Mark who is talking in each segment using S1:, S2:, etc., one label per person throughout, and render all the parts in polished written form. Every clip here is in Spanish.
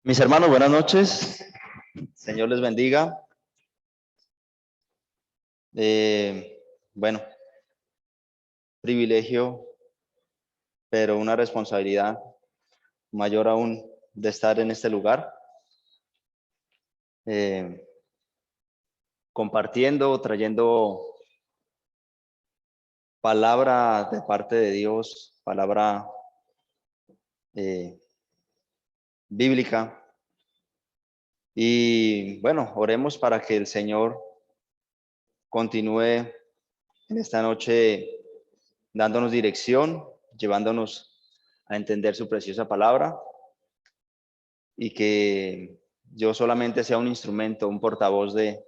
S1: Mis hermanos, buenas noches. Señor les bendiga. Bueno, privilegio, pero una responsabilidad mayor aún de estar en este lugar, compartiendo, trayendo palabra de parte de Dios, palabra bíblica. Y bueno, oremos para que el Señor continúe en esta noche dándonos dirección, llevándonos a entender su preciosa palabra y que yo solamente sea un instrumento, un portavoz de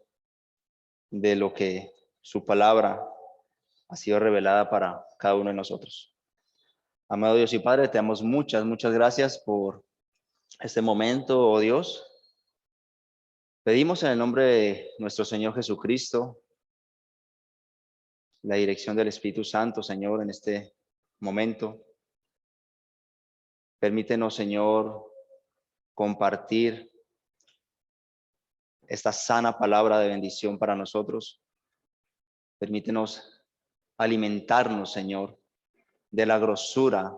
S1: lo que su palabra ha sido revelada para cada uno de nosotros. Amado Dios y Padre, te damos muchas gracias por este momento, oh Dios. Pedimos en el nombre de nuestro Señor Jesucristo la dirección del Espíritu Santo, Señor, en este momento. Permítenos, Señor, compartir esta sana palabra de bendición para nosotros. Permítenos alimentarnos, Señor, de la grosura,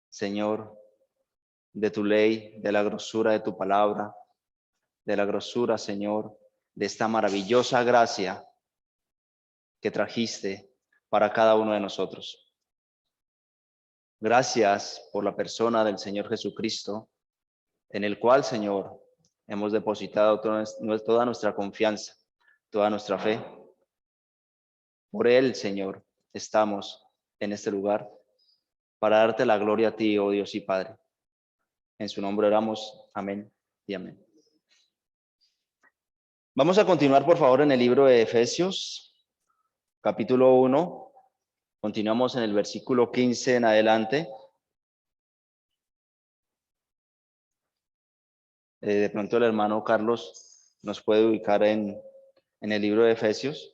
S1: Señor, de tu ley, de la grosura de tu palabra, de la grosura, Señor, de esta maravillosa gracia que trajiste para cada uno de nosotros. Gracias por la persona del Señor Jesucristo, en el cual, Señor, hemos depositado toda nuestra confianza, toda nuestra fe. Por Él, Señor, estamos en este lugar para darte la gloria a ti, oh Dios y Padre. En su nombre oramos. Amén y amén. Vamos a continuar, por favor, en el libro de Efesios, capítulo 1. Continuamos en el versículo 15 en adelante. De pronto el hermano Carlos nos puede ubicar en el libro de Efesios.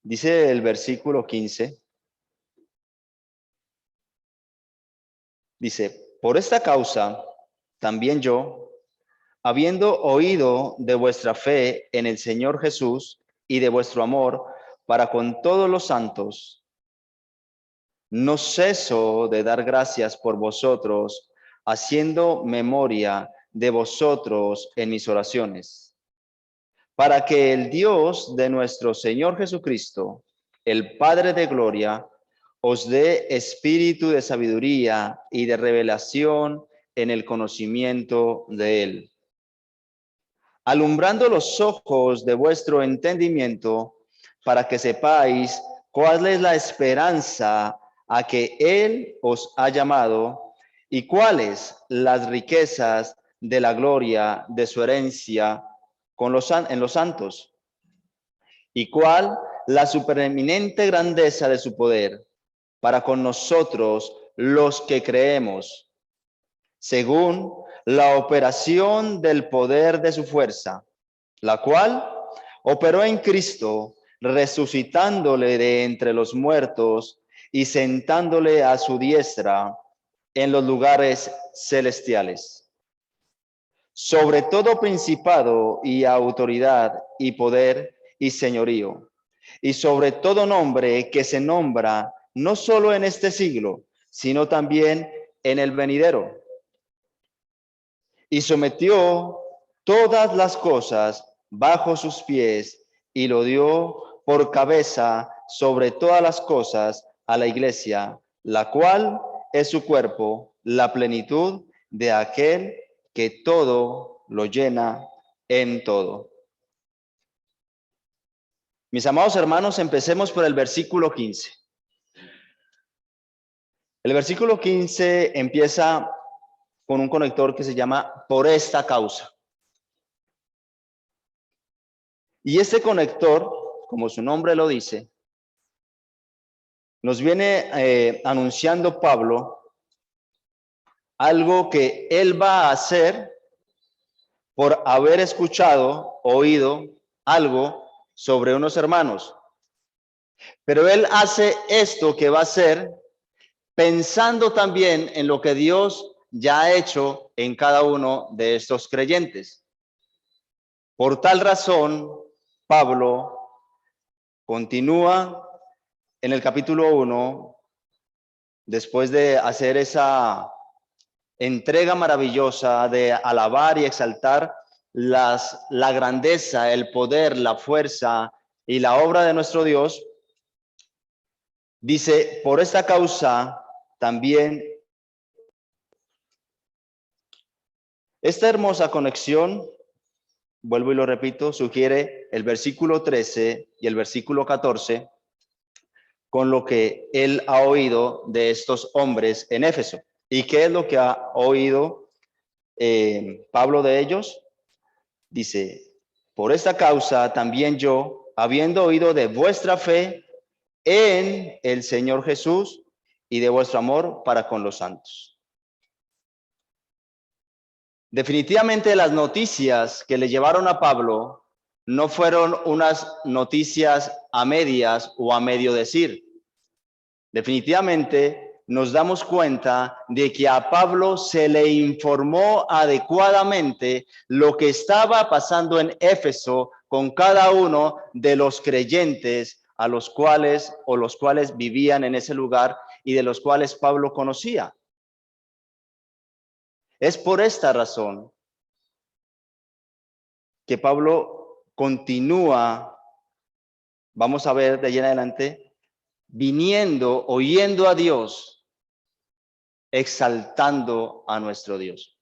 S1: Dice el versículo 15. Dice, por esta causa, también yo, habiendo oído de vuestra fe en el Señor Jesús y de vuestro amor para con todos los santos, no ceso de dar gracias por vosotros, haciendo memoria de vosotros en mis oraciones, para que el Dios de nuestro Señor Jesucristo, el Padre de gloria, os dé espíritu de sabiduría y de revelación en el conocimiento de Él, alumbrando los ojos de vuestro entendimiento, para que sepáis cuál es la esperanza a que Él os ha llamado y cuáles las riquezas de la gloria de su herencia en los santos, y cuál la supereminente grandeza de su poder para con nosotros los que creemos, según la operación del poder de su fuerza, la cual operó en Cristo, resucitándole de entre los muertos y sentándole a su diestra en los lugares celestiales, sobre todo principado y autoridad y poder y señorío, y sobre todo nombre que se nombra no solo en este siglo, sino también en el venidero. Y sometió todas las cosas bajo sus pies y lo dio por cabeza sobre todas las cosas a la iglesia, la cual es su cuerpo, la plenitud de aquel que todo lo llena en todo. Mis amados hermanos, empecemos por el versículo 15. El versículo 15 empieza con un conector que se llama por esta causa. Y este conector, como su nombre lo dice, nos viene anunciando Pablo algo que él va a hacer por haber escuchado, oído algo sobre unos hermanos. Pero él hace esto que va a hacer pensando también en lo que Dios ya ha hecho en cada uno de estos creyentes. Por tal razón, Pablo continúa en el capítulo 1, después de hacer esa entrega maravillosa de alabar y exaltar la grandeza, el poder, la fuerza y la obra de nuestro Dios. Dice, por esta causa también esta hermosa conexión, vuelvo y lo repito, sugiere el versículo 13 y el versículo 14 con lo que él ha oído de estos hombres en Éfeso. ¿Y qué es lo que ha oído Pablo de ellos? Dice, por esta causa también yo, habiendo oído de vuestra fe en el Señor Jesús y de vuestro amor para con los santos. Definitivamente las noticias que le llevaron a Pablo no fueron unas noticias a medias o a medio decir. Definitivamente nos damos cuenta de que a Pablo se le informó adecuadamente lo que estaba pasando en Éfeso con cada uno de los creyentes a los cuales vivían en ese lugar y de los cuales Pablo conocía. Es por esta razón que Pablo continúa, vamos a ver de allí en adelante, viniendo, oyendo a Dios, exaltando a nuestro Dios.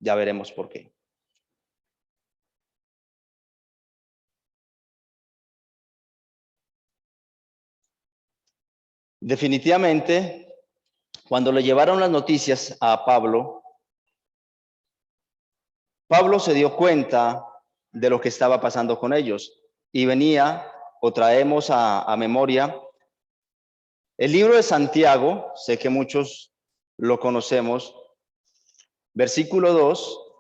S1: Ya veremos por qué. Definitivamente, cuando le llevaron las noticias a Pablo, Pablo se dio cuenta de lo que estaba pasando con ellos y venía o traemos a memoria el libro de Santiago, sé que muchos lo conocemos, versículo 2,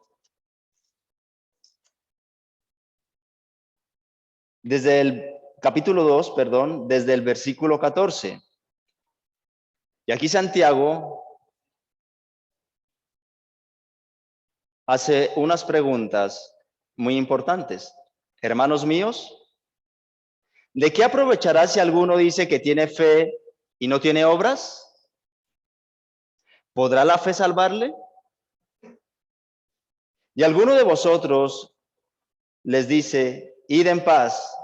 S1: desde el capítulo 2, perdón, desde el versículo 14. Y aquí Santiago hace unas preguntas muy importantes. Hermanos míos, ¿de qué aprovechará si alguno dice que tiene fe y no tiene obras? ¿Podrá la fe salvarle? Y alguno de vosotros les dice, id en paz.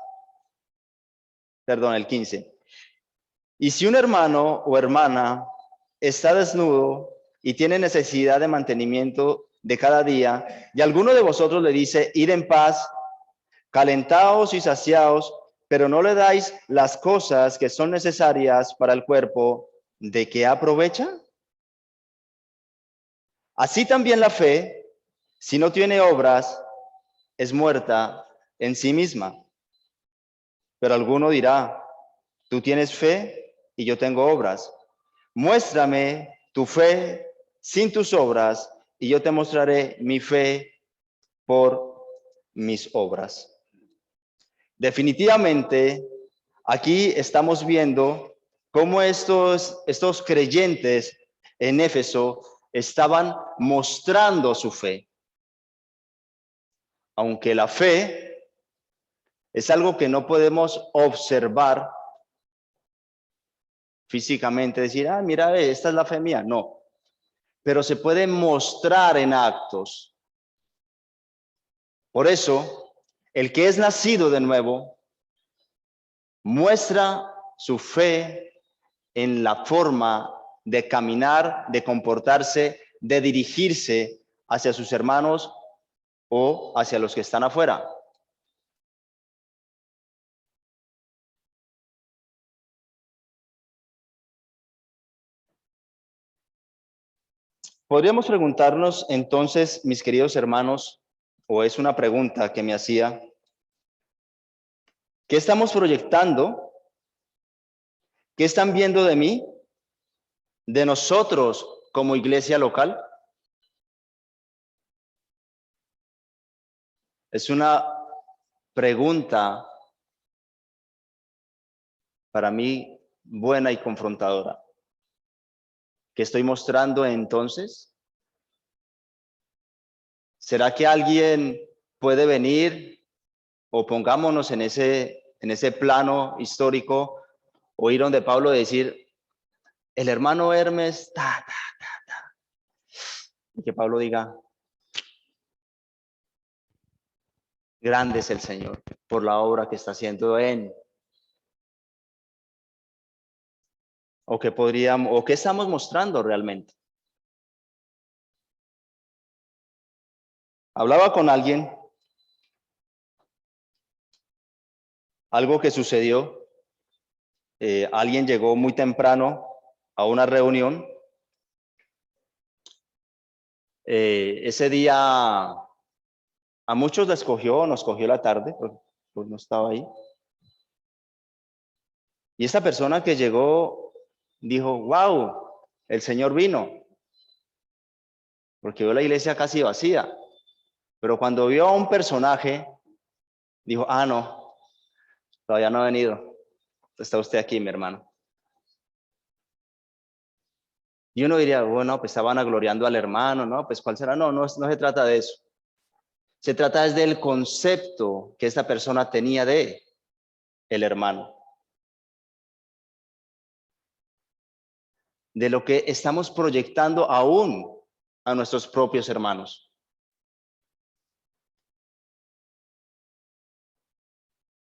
S1: Perdón, el 15. Y si un hermano o hermana está desnudo y tiene necesidad de mantenimiento de cada día, y alguno de vosotros le dice, id en paz, calentaos y saciaos, pero no le dais las cosas que son necesarias para el cuerpo, ¿de qué aprovecha? Así también la fe, si no tiene obras, es muerta en sí misma. Pero alguno dirá, tú tienes fe y yo tengo obras. Muéstrame tu fe sin tus obras y yo te mostraré mi fe por mis obras. Definitivamente, aquí estamos viendo cómo estos creyentes en Éfeso estaban mostrando su fe. Aunque la fe es algo que no podemos observar físicamente, decir, ah, mira, esta es la fe mía. No, pero se puede mostrar en actos. Por eso, el que es nacido de nuevo muestra su fe en la forma de caminar, de comportarse, de dirigirse hacia sus hermanos o hacia los que están afuera. Podríamos preguntarnos entonces, mis queridos hermanos, o es una pregunta que me hacía, ¿qué estamos proyectando? ¿Qué están viendo de mí? ¿De nosotros como iglesia local? Es una pregunta para mí buena y confrontadora. ¿Qué estoy mostrando entonces? ¿Será que alguien puede venir, o pongámonos en ese plano histórico, o ir donde Pablo decir, el hermano Hermes, y que Pablo diga, grande es el Señor por la obra que está haciendo en, o que podríamos, o qué estamos mostrando realmente? Hablaba con alguien, algo que sucedió, alguien llegó muy temprano a una reunión. Ese día a muchos nos cogió la tarde, pues no estaba ahí. Y esta persona que llegó dijo, wow, el Señor vino, porque vio la iglesia casi vacía. Pero cuando vio a un personaje, dijo, ah, no, todavía no ha venido. Está usted aquí, mi hermano. Y uno diría, bueno, pues estaban gloriando al hermano, ¿no? Pues ¿cuál será? No, no se trata de eso. Se trata es del concepto que esta persona tenía de el hermano. De lo que estamos proyectando aún a nuestros propios hermanos.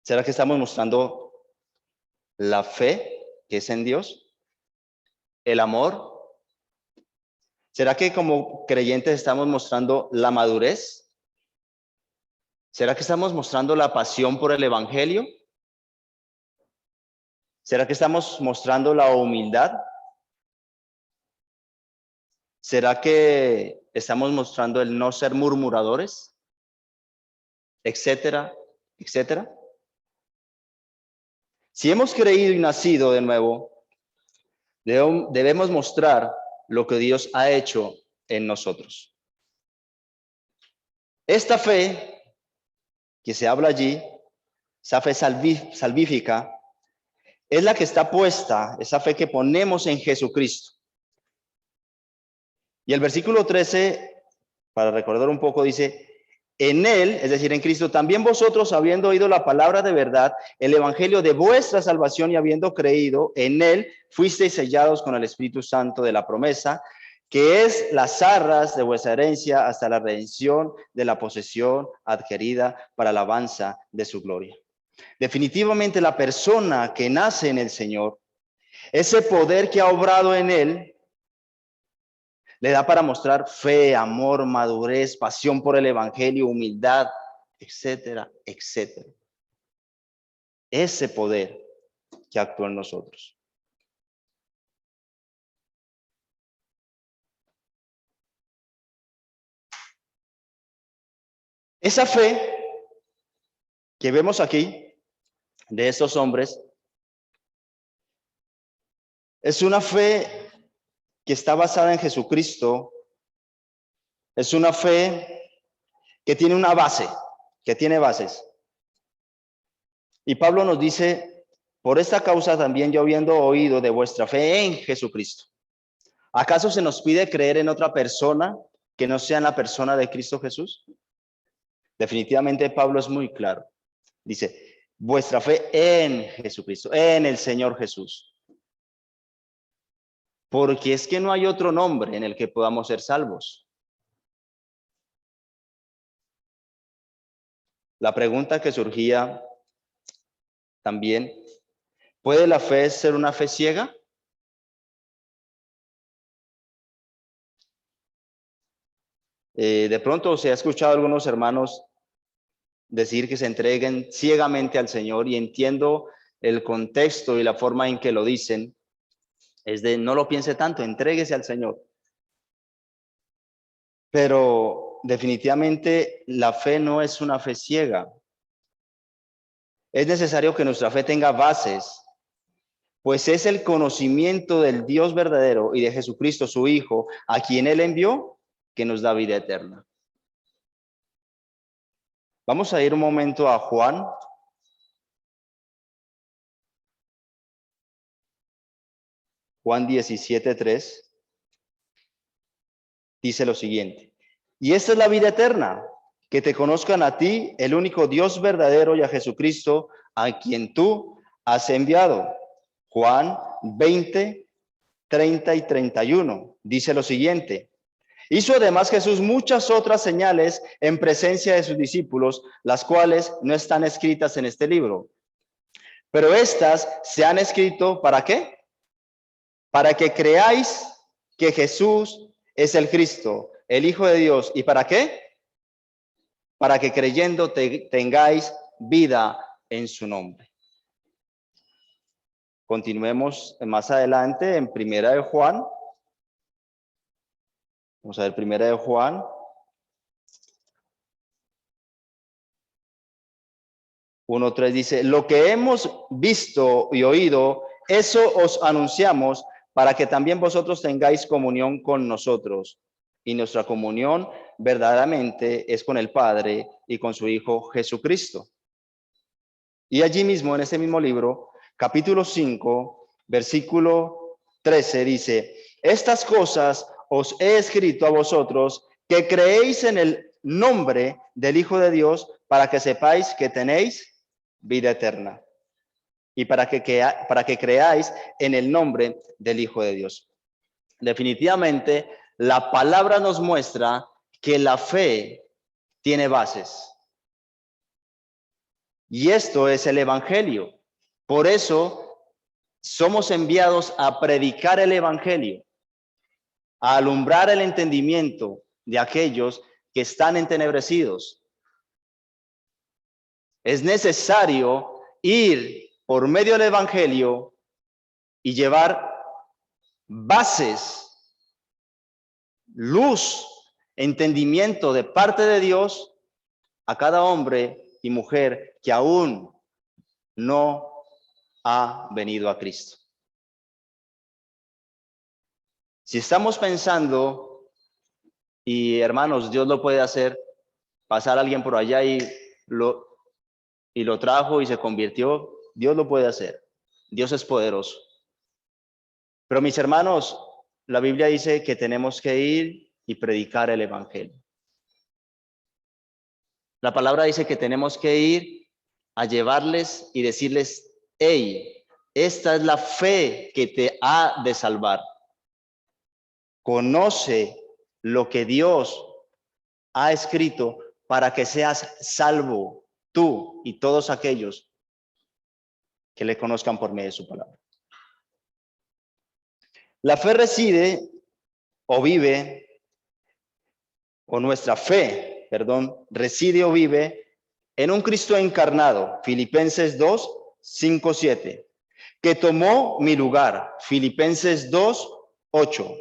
S1: ¿Será que estamos mostrando la fe que es en Dios? ¿El amor? ¿Será que como creyentes estamos mostrando la madurez? ¿Será que estamos mostrando la pasión por el evangelio? ¿Será que estamos mostrando la humildad? ¿Será que estamos mostrando el no ser murmuradores? Etcétera, etcétera. Si hemos creído y nacido de nuevo, debemos mostrar lo que Dios ha hecho en nosotros. Esta fe que se habla allí, esa fe salvífica, es la que está puesta, esa fe que ponemos en Jesucristo. Y el versículo 13, para recordar un poco, dice, en Él, es decir, en Cristo, también vosotros, habiendo oído la palabra de verdad, el evangelio de vuestra salvación, y habiendo creído en Él, fuisteis sellados con el Espíritu Santo de la promesa, que es las arras de vuestra herencia hasta la redención de la posesión adquirida para la alabanza de su gloria. Definitivamente la persona que nace en el Señor, ese poder que ha obrado en él, le da para mostrar fe, amor, madurez, pasión por el evangelio, humildad, etcétera, etcétera. Ese poder que actúa en nosotros. Esa fe que vemos aquí de estos hombres es una fe que está basada en Jesucristo. Es una fe que tiene una base, que tiene bases. Y Pablo nos dice, por esta causa también yo habiendo oído de vuestra fe en Jesucristo. ¿Acaso se nos pide creer en otra persona que no sea en la persona de Cristo Jesús? Definitivamente Pablo es muy claro. Dice, vuestra fe en Jesucristo, en el Señor Jesús. Porque es que no hay otro nombre en el que podamos ser salvos. La pregunta que surgía también, ¿puede la fe ser una fe ciega? De pronto se ha escuchado a algunos hermanos decir que se entreguen ciegamente al Señor, y entiendo el contexto y la forma en que lo dicen, es de no lo piense tanto, entréguese al Señor. Pero definitivamente la fe no es una fe ciega. Es necesario que nuestra fe tenga bases, pues es el conocimiento del Dios verdadero y de Jesucristo, su Hijo, a quien Él envió, que nos da vida eterna. Vamos a ir un momento a Juan. Juan 17:3, dice lo siguiente: y esta es la vida eterna, que te conozcan a ti, el único Dios verdadero, y a Jesucristo, a quien tú has enviado. Juan 20:30 y 31, dice lo siguiente: hizo además Jesús muchas otras señales en presencia de sus discípulos, las cuales no están escritas en este libro. Pero estas se han escrito, ¿para qué? Para que creáis que Jesús es el Cristo, el Hijo de Dios. ¿Y para qué? Para que creyendo tengáis vida en su nombre. Continuemos más adelante en Primera de Juan. Vamos a ver Primera de Juan. Uno 3 dice: lo que hemos visto y oído, eso os anunciamos, para que también vosotros tengáis comunión con nosotros. Y nuestra comunión verdaderamente es con el Padre y con su Hijo Jesucristo. Y allí mismo, en ese mismo libro, capítulo 5, versículo 13, dice: estas cosas os he escrito a vosotros que creéis en el nombre del Hijo de Dios, para que sepáis que tenéis vida eterna, y para que creáis en el nombre del Hijo de Dios. Definitivamente, la palabra nos muestra que la fe tiene bases. Y esto es el Evangelio. Por eso somos enviados a predicar el Evangelio, a alumbrar el entendimiento de aquellos que están entenebrecidos. Es necesario ir por medio del Evangelio y llevar bases, luz, entendimiento de parte de Dios a cada hombre y mujer que aún no ha venido a Cristo. Si estamos pensando, y hermanos, Dios lo puede hacer, pasar a alguien por allá y lo trajo y se convirtió, Dios lo puede hacer. Dios es poderoso. Pero mis hermanos, la Biblia dice que tenemos que ir y predicar el Evangelio. La palabra dice que tenemos que ir a llevarles y decirles: hey, esta es la fe que te ha de salvar. Conoce lo que Dios ha escrito para que seas salvo, tú y todos aquellos que le conozcan por medio de su palabra. La fe reside o vive, o nuestra fe, perdón, reside o vive en un Cristo encarnado, Filipenses 2, 5, 7, que tomó mi lugar, Filipenses 2, 8.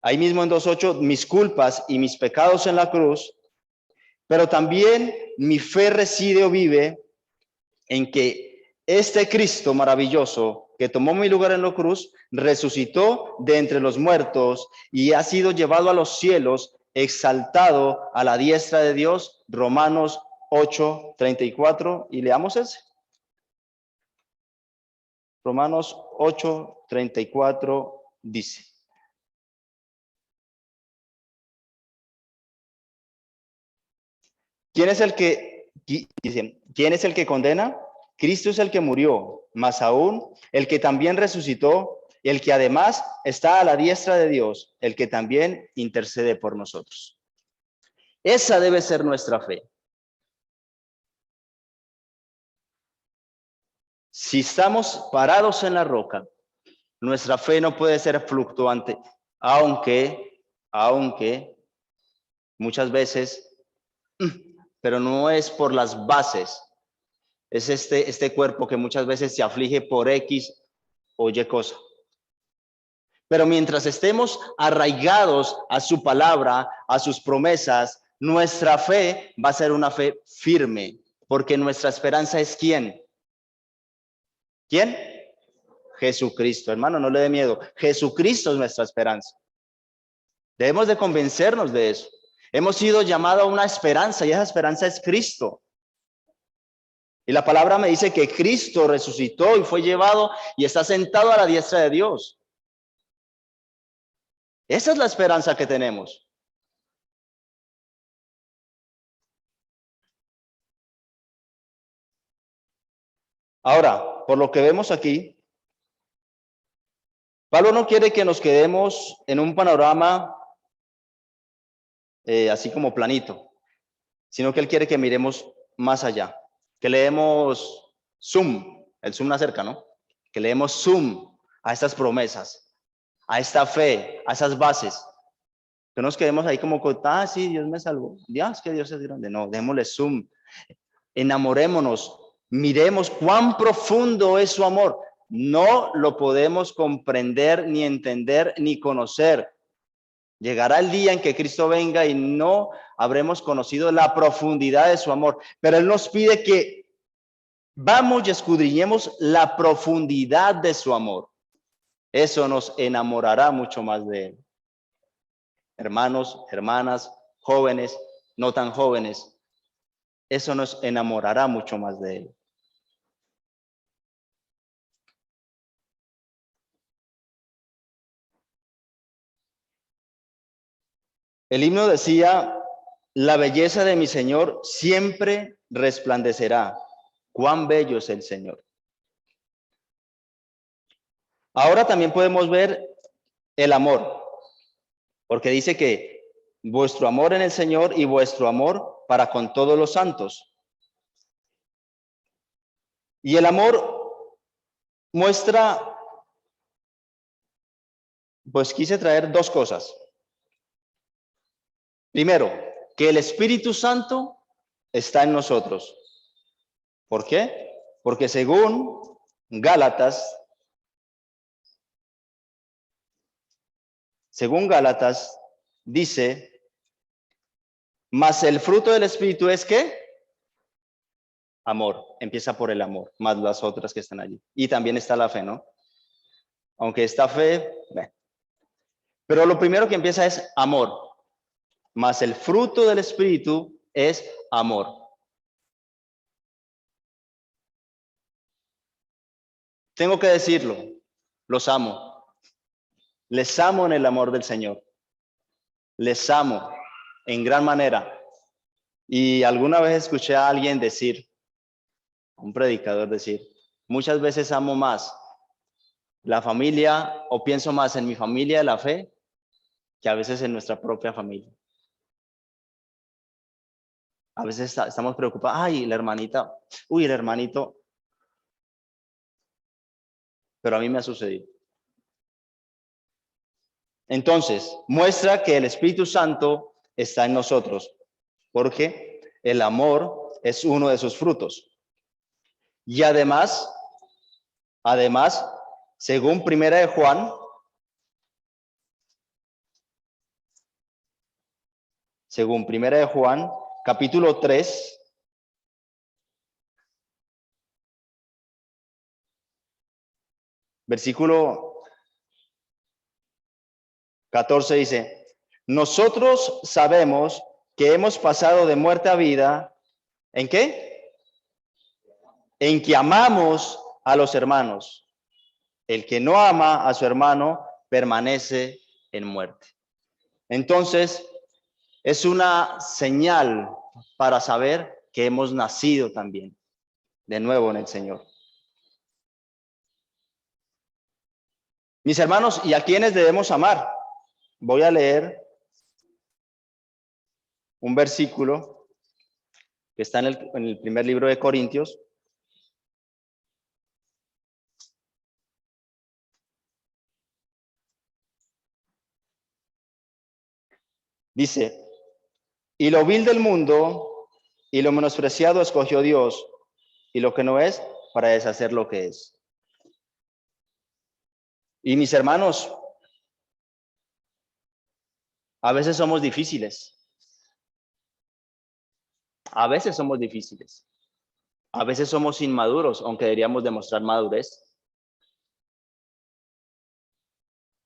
S1: Ahí mismo en 2:8, mis culpas y mis pecados en la cruz, pero también mi fe reside o vive en que este Cristo maravilloso que tomó mi lugar en la cruz, resucitó de entre los muertos y ha sido llevado a los cielos, exaltado a la diestra de Dios. Romanos 8:34, y leamos ese. Romanos 8:34 dice: ¿quién es el que condena? Cristo es el que murió, más aún el que también resucitó, el que además está a la diestra de Dios, el que también intercede por nosotros. Esa debe ser nuestra fe. Si estamos parados en la roca, nuestra fe no puede ser fluctuante, aunque muchas veces, pero no es por las bases. Es este cuerpo que muchas veces se aflige por X o Y cosa. Pero mientras estemos arraigados a su palabra, a sus promesas, nuestra fe va a ser una fe firme, porque nuestra esperanza es ¿quién? ¿Quién? Jesucristo. Hermano, no le dé miedo. Jesucristo es nuestra esperanza. Debemos de convencernos de eso. Hemos sido llamados a una esperanza y esa esperanza es Cristo. Y la palabra me dice que Cristo resucitó y fue llevado y está sentado a la diestra de Dios. Esa es la esperanza que tenemos. Ahora, por lo que vemos aquí, Pablo no quiere que nos quedemos en un panorama así como planito, sino que él quiere que miremos más allá, que leemos zoom, el zoom acerca, ¿no? Que leemos zoom a estas promesas, a esta fe, a esas bases. Que nos quedemos ahí como, sí, Dios me salvó, Dios, que Dios es grande. No, démosle zoom, enamorémonos, miremos cuán profundo es su amor. No lo podemos comprender, ni entender, ni conocer. Llegará el día en que Cristo venga y no habremos conocido la profundidad de su amor. Pero Él nos pide que vamos y escudriñemos la profundidad de su amor. Eso nos enamorará mucho más de Él. Hermanos, hermanas, jóvenes, no tan jóvenes, eso nos enamorará mucho más de Él. El himno decía, la belleza de mi Señor siempre resplandecerá. Cuán bello es el Señor. Ahora también podemos ver el amor, porque dice que vuestro amor en el Señor y vuestro amor para con todos los santos. Y el amor muestra, pues quise traer dos cosas. Primero, que el Espíritu Santo está en nosotros. ¿Por qué? Porque según Gálatas, dice, mas el fruto del Espíritu es ¿qué? Amor. Empieza por el amor, más las otras que están allí. Y también está la fe, ¿no? Aunque esta fe, pero lo primero que empieza es amor. Mas el fruto del Espíritu es amor. Tengo que decirlo, los amo. Les amo en el amor del Señor. Les amo en gran manera. Y alguna vez escuché a alguien decir, un predicador decir, muchas veces amo más la familia o pienso más en mi familia de la fe que a veces en nuestra propia familia. A veces estamos preocupados, ay, la hermanita, uy, el hermanito. Pero a mí me ha sucedido. Entonces, muestra que el Espíritu Santo está en nosotros, porque el amor es uno de sus frutos. Y además, según Primera de Juan, capítulo 3, versículo 14 dice, nosotros sabemos que hemos pasado de muerte a vida, ¿en qué? En que amamos a los hermanos. El que no ama a su hermano permanece en muerte. Entonces, es una señal para saber que hemos nacido también de nuevo en el Señor. Mis hermanos, ¿y a quiénes debemos amar? Voy a leer un versículo que está en el primer libro de Corintios. Dice, y lo vil del mundo y lo menospreciado escogió Dios, y lo que no es, para deshacer lo que es. Y mis hermanos, a veces somos difíciles. A veces somos difíciles. A veces somos inmaduros, aunque deberíamos demostrar madurez.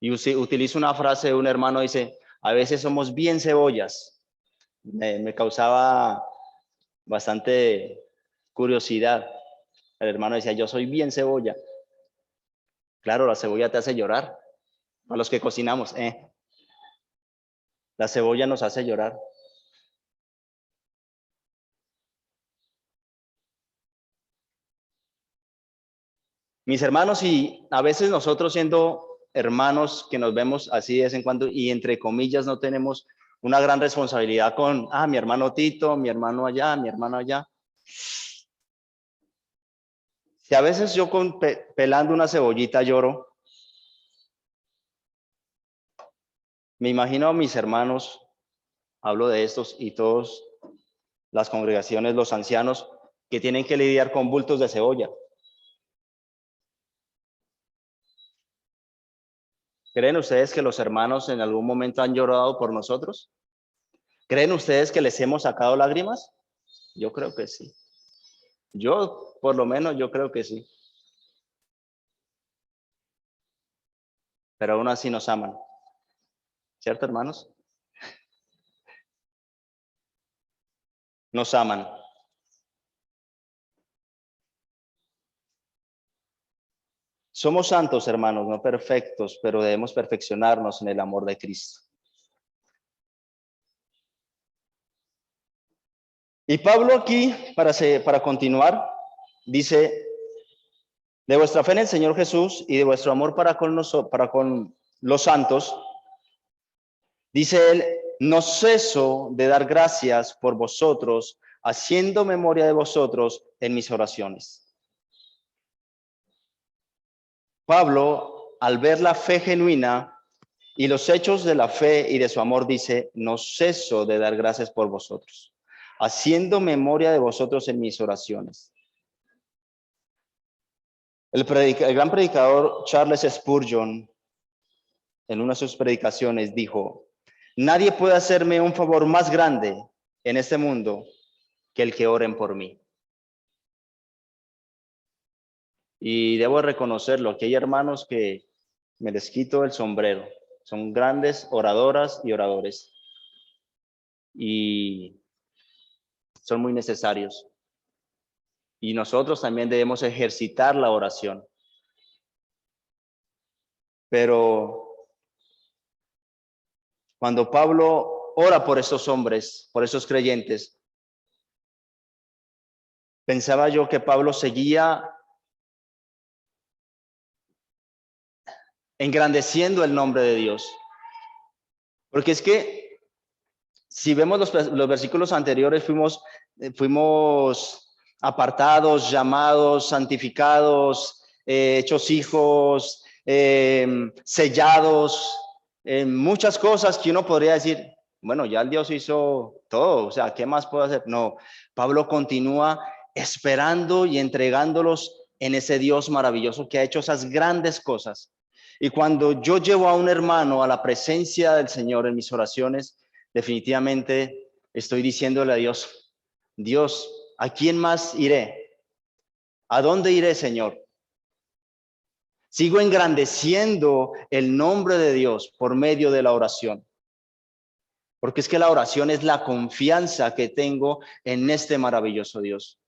S1: Y utilizo una frase de un hermano, dice, a veces somos bien cebollas. Me causaba bastante curiosidad. El hermano decía, yo soy bien cebolla. Claro, la cebolla te hace llorar. A los que cocinamos, la cebolla nos hace llorar. Mis hermanos, y a veces nosotros siendo hermanos que nos vemos así de vez en cuando y entre comillas no tenemos una gran responsabilidad con, mi hermano Tito, mi hermano allá, mi hermano allá. Si a veces yo pelando una cebollita lloro, me imagino a mis hermanos, hablo de estos y todos las congregaciones, los ancianos, que tienen que lidiar con bultos de cebolla. ¿Creen ustedes que los hermanos en algún momento han llorado por nosotros? ¿Creen ustedes que les hemos sacado lágrimas? Yo creo que sí. Yo, por lo menos, yo creo que sí. Pero aún así nos aman. ¿Cierto, hermanos? Nos aman. Somos santos, hermanos, no perfectos, pero debemos perfeccionarnos en el amor de Cristo. Y Pablo aquí, para continuar, dice, de vuestra fe en el Señor Jesús y de vuestro amor para con los santos, dice él, no ceso de dar gracias por vosotros, haciendo memoria de vosotros en mis oraciones. Pablo, al ver la fe genuina y los hechos de la fe y de su amor, dice, no ceso de dar gracias por vosotros, haciendo memoria de vosotros en mis oraciones. El gran predicador Charles Spurgeon, en una de sus predicaciones, dijo, nadie puede hacerme un favor más grande en este mundo que el que oren por mí. Y debo reconocerlo, que hay hermanos que me les quito el sombrero. Son grandes oradoras y oradores. Y son muy necesarios. Y nosotros también debemos ejercitar la oración. Pero cuando Pablo ora por esos hombres, por esos creyentes, pensaba yo que Pablo seguía engrandeciendo el nombre de Dios. Porque es que si vemos los versículos anteriores, fuimos apartados, llamados, santificados, hechos hijos, sellados, muchas cosas que uno podría decir, bueno, ya el Dios hizo todo, o sea, ¿qué más puedo hacer? No, Pablo continúa esperando y entregándolos en ese Dios maravilloso que ha hecho esas grandes cosas. Y cuando yo llevo a un hermano a la presencia del Señor en mis oraciones, definitivamente estoy diciéndole a Dios, Dios, ¿a quién más iré? ¿A dónde iré, Señor? Sigo engrandeciendo el nombre de Dios por medio de la oración. Porque es que la oración es la confianza que tengo en este maravilloso Dios.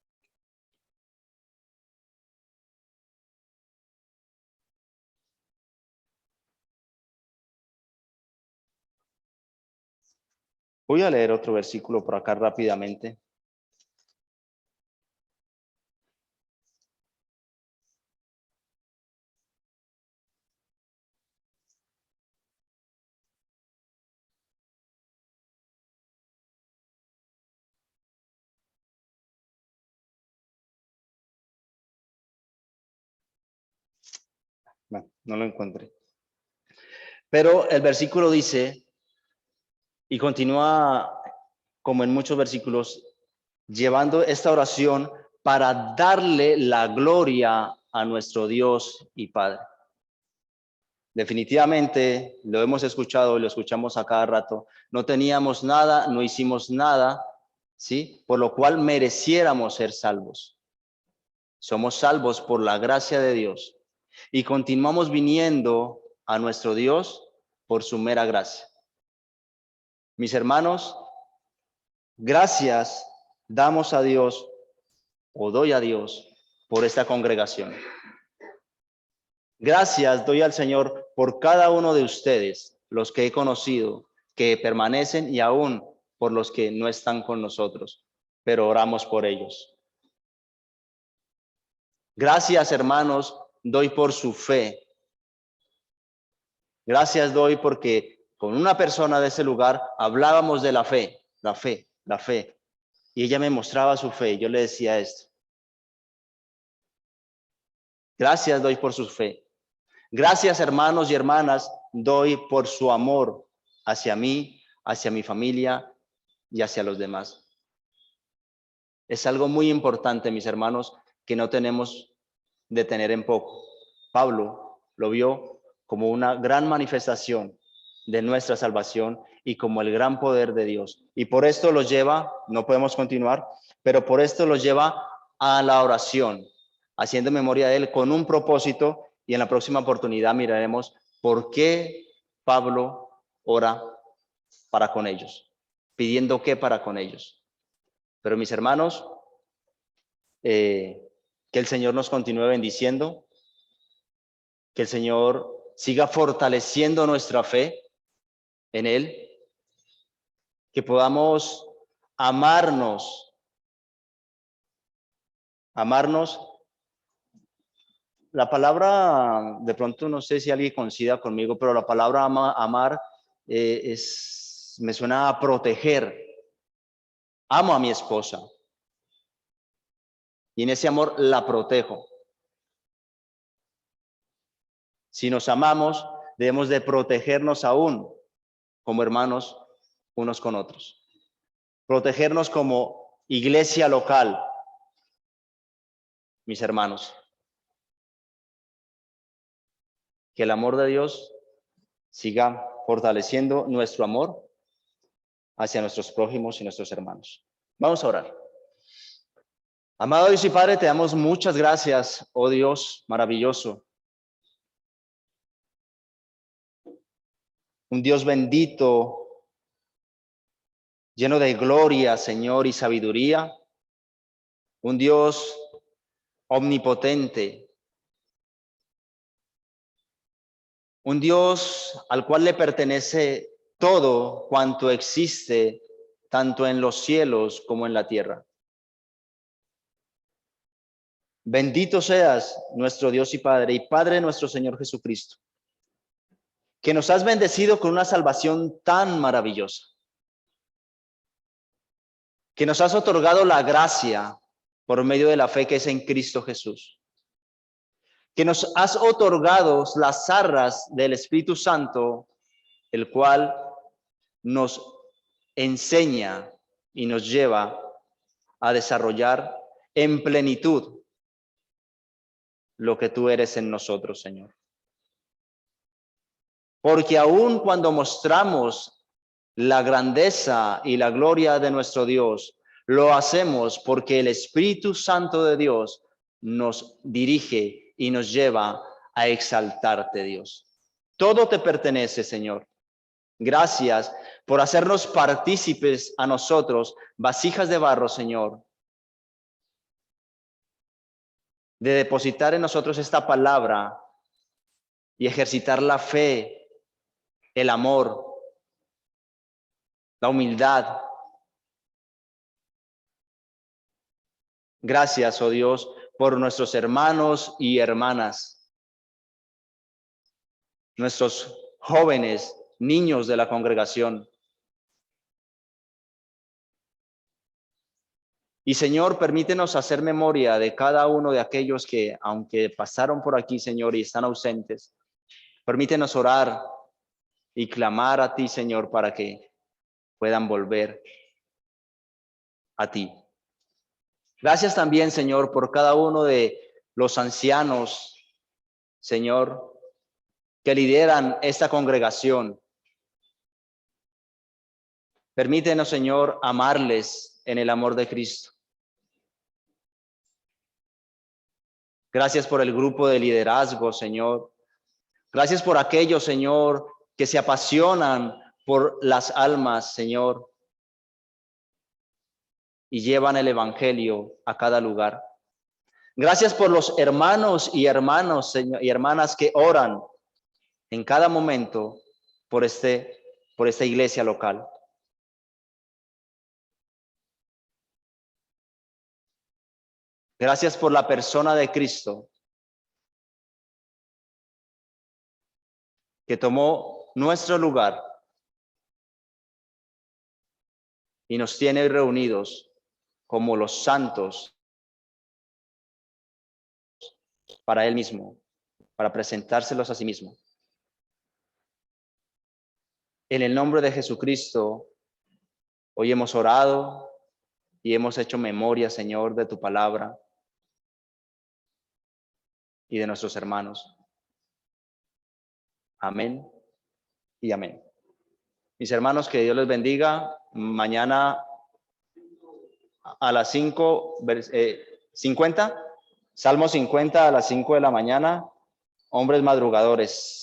S1: Voy a leer otro versículo por acá rápidamente. No lo encontré. Pero el versículo dice, y continúa como en muchos versículos, llevando esta oración para darle la gloria a nuestro Dios y Padre. Definitivamente, lo hemos escuchado y lo escuchamos a cada rato, no teníamos nada, no hicimos nada, ¿sí? Por lo cual mereciéramos ser salvos. Somos salvos por la gracia de Dios y continuamos viniendo a nuestro Dios por su mera gracia. Mis hermanos, gracias damos a Dios o doy a Dios por esta congregación. Gracias doy al Señor por cada uno de ustedes, los que he conocido, que permanecen y aún por los que no están con nosotros, pero oramos por ellos. Gracias, hermanos, doy por su fe. Gracias doy porque con una persona de ese lugar hablábamos de la fe, la fe, la fe. Y ella me mostraba su fe y yo le decía esto. Gracias doy por su fe. Gracias, hermanos y hermanas, doy por su amor hacia mí, hacia mi familia y hacia los demás. Es algo muy importante, mis hermanos, que no tenemos de tener en poco. Pablo lo vio como una gran manifestación de nuestra salvación y como el gran poder de Dios. Y por esto los lleva, no podemos continuar, pero por esto los lleva a la oración, haciendo memoria de él con un propósito, y en la próxima oportunidad miraremos por qué Pablo ora para con ellos, pidiendo qué para con ellos. Pero mis hermanos, que el Señor nos continúe bendiciendo, que el Señor siga fortaleciendo nuestra fe en Él, que podamos amarnos. La palabra, de pronto no sé si alguien coincida conmigo, pero la palabra amar me suena a proteger. Amo a mi esposa y en ese amor la protejo. Si nos amamos, debemos de protegernos aún como hermanos unos con otros. Protegernos como iglesia local, mis hermanos. Que el amor de Dios siga fortaleciendo nuestro amor hacia nuestros prójimos y nuestros hermanos. Vamos a orar. Amado Dios y Padre, te damos muchas gracias, oh Dios maravilloso. Un Dios bendito, lleno de gloria, Señor, y sabiduría. Un Dios omnipotente. Un Dios al cual le pertenece todo cuanto existe, tanto en los cielos como en la tierra. Bendito seas nuestro Dios y Padre, y Padre nuestro Señor Jesucristo, que nos has bendecido con una salvación tan maravillosa, que nos has otorgado la gracia por medio de la fe que es en Cristo Jesús, que nos has otorgado las arras del Espíritu Santo, el cual nos enseña y nos lleva a desarrollar en plenitud lo que tú eres en nosotros, Señor. Porque aun cuando mostramos la grandeza y la gloria de nuestro Dios, lo hacemos porque el Espíritu Santo de Dios nos dirige y nos lleva a exaltarte, Dios. Todo te pertenece, Señor. Gracias por hacernos partícipes a nosotros, vasijas de barro, Señor, de depositar en nosotros esta palabra y ejercitar la fe, el amor, la humildad. Gracias, oh Dios, por nuestros hermanos y hermanas, nuestros jóvenes, niños de la congregación. Y Señor, permítenos hacer memoria de cada uno de aquellos que, aunque pasaron por aquí, Señor, y están ausentes, permítenos orar y clamar a ti, Señor, para que puedan volver a ti. Gracias también, Señor, por cada uno de los ancianos, Señor, que lideran esta congregación. Permítenos, Señor, amarles en el amor de Cristo. Gracias por el grupo de liderazgo, Señor. Gracias por aquellos, Señor, que se apasionan por las almas, Señor. y llevan el evangelio a cada lugar. Gracias por los hermanos y hermanos, Señor, y hermanas que oran en cada momento por esta iglesia local. Gracias por la persona de Cristo que tomó nuestro lugar y nos tiene reunidos como los santos para Él mismo, para presentárselos a sí mismo. En el nombre de Jesucristo, hoy hemos orado y hemos hecho memoria, Señor, de tu palabra y de nuestros hermanos. Amén y amén. Mis hermanos, que Dios les bendiga. Mañana a las 5:50, Salmo 50 a las 5 de la mañana, hombres madrugadores.